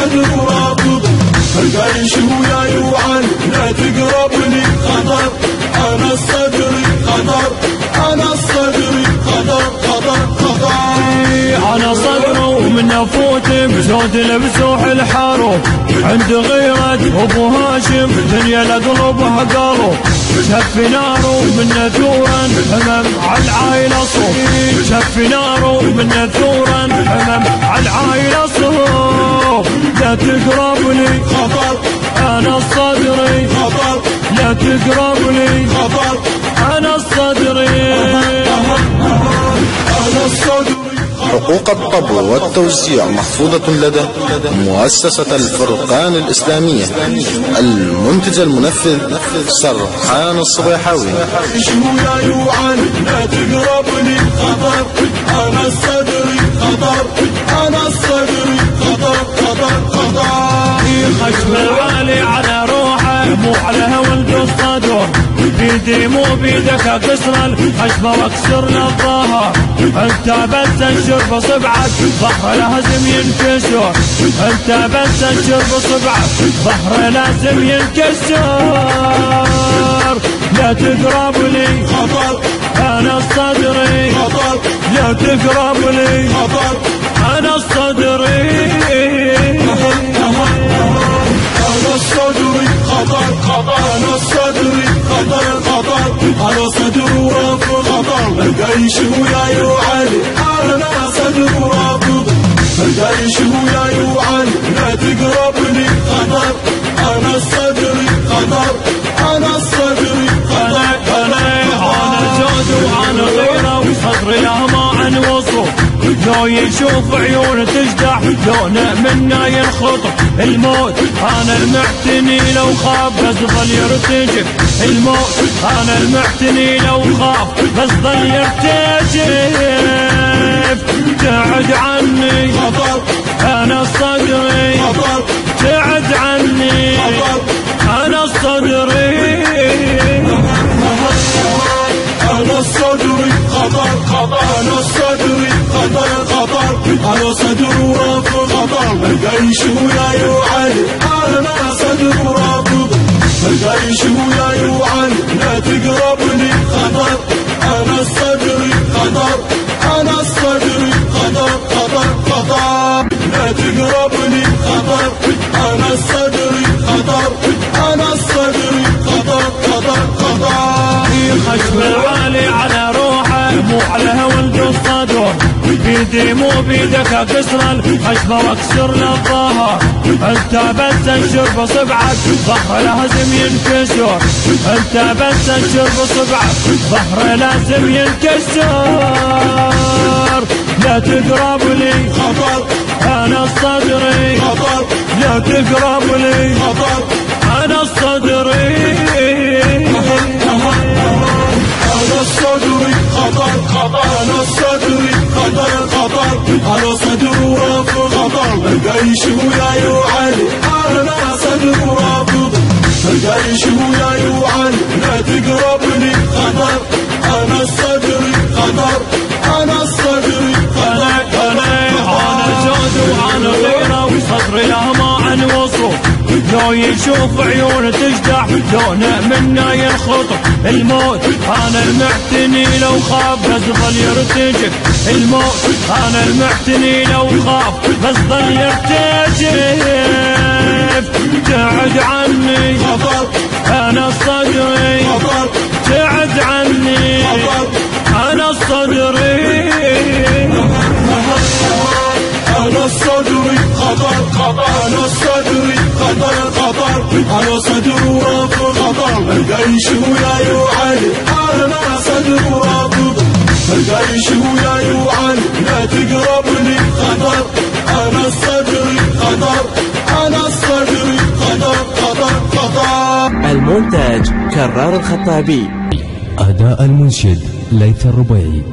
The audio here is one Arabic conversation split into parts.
صدر رافض. الجيش وياي وعلي لا تقربني خطر، أنا الصدري خطر، أنا الصدري خطر خطر خطر. أنا صدر ومن أفوت بزود المسوح الحارو، عند غيرة أبو هاشم دنيا لقلبها قالوا، شف ناره من ثورا همم على العايلة صوف، شف ناره من ثورا همم على العايلة صوف. لا تقربني خطر، أنا الصدري خطر، لا تقربني خطر، أنا الصدري أنا الصدري. حقوق الطبع والتوزيع محفوظة لدى مؤسسة الفرقان الإسلامية. المنتج المنفذ سرحان الصبيحاوي. وياي وعلي لا تقربني خطر، أنا الصدري خطر، أنا الصدري خطر خطر خطر. خشم العالي على روحه مو على ولد الصدر، بيدي مو بيدك اكسر الخشم واكسر الظهر. انت بس انشر بصبعك ظهر لازم ينكسر، انت بس انشر بصبعك ظهر لازم ينكسر. لا تقرب لي خطر، انا الصدري خطر، لا تقرب لي خطر، انا الصدري أنا الصدري خطر خطر، أنا الصدري خطر خطر، أنا صدر رافض خطر. الجيش وياي وعلي أنا صدر رافض. الجيش وياي وعلي لا تقربني خطر، أنا الصدري خطر، أنا الصدري خطر. أنا جود وأنا غيره وصدري له ما عن وصف، لو يشوف عيونه تجدع لونه منا ينخطف الموت. أنا المعتني لو خاف بس ظل يرتجف الموت، أنا المعتني لو خاف بس ظل يرتجف. تبعد عني خطر، أنا الصدري خطر، تبعد عني خطر، أنا الصدري أنا الصدري خطر خطر، أنا الصدري خطر خطر، أنا صدر رافض خطر. الجيش وياي وعلي أنا صدر رافض. الجيش وياي وعلي لا تقربني خطر، أنا الصدري خطر، أنا الصدري خطر خطر خطر. لا تقربني خطر، أنا الصدري خطر، أنا الصدري خطر خطر خطر. خشم العالي على روحه مو على ولد الصدر، بيدي مو بيدك اكسر الخشم واكسر الظهر. انت بس انشر بصبعك ظهر لازم ينكسر، انت بس انشر بصبعك ظهر لازم ينكسر. لا تقرب لي خطر، انا الصدري خطر، لا تقرب لي خطر، انا الصدري أنا الصدري خطر خطر، أنا الصدري خطر خطر، أنا صدر رافض خطر. الجيش وياي وعلي أنا صدر رافض. الجيش وياي وعلي لا تقربني خطر، أنا الصدري خطر، أنا الصدري خطر. أنا جود وأنا غيره وصدري له ما عن وصف، لو يشوف عيونه تجدع لونه منا ينخطف الموت. أنا المعتني لو خاف بس ظل يرتجف الموت، أنا المعتني لو خاف بس ظل يرتجف. تبعد عني خطر، أنا الصدري خطر، تبعد عني خطر، أنا الصدري أنا الصدري خطر خطر، أنا الصدري خطر خطر، أنا صدر رافض خطر. الجيش وياي وعلي أنا صدر رافض. الجيش وياي وعلي لا تقربني خطر، أنا الصدري خطر، أنا الصدري خطر خطر خطر. المونتاج كرار الخطابي. أداء المنشد ليث الربيعي.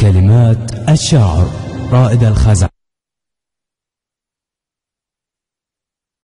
كلمات الشاعر رائد الخزع.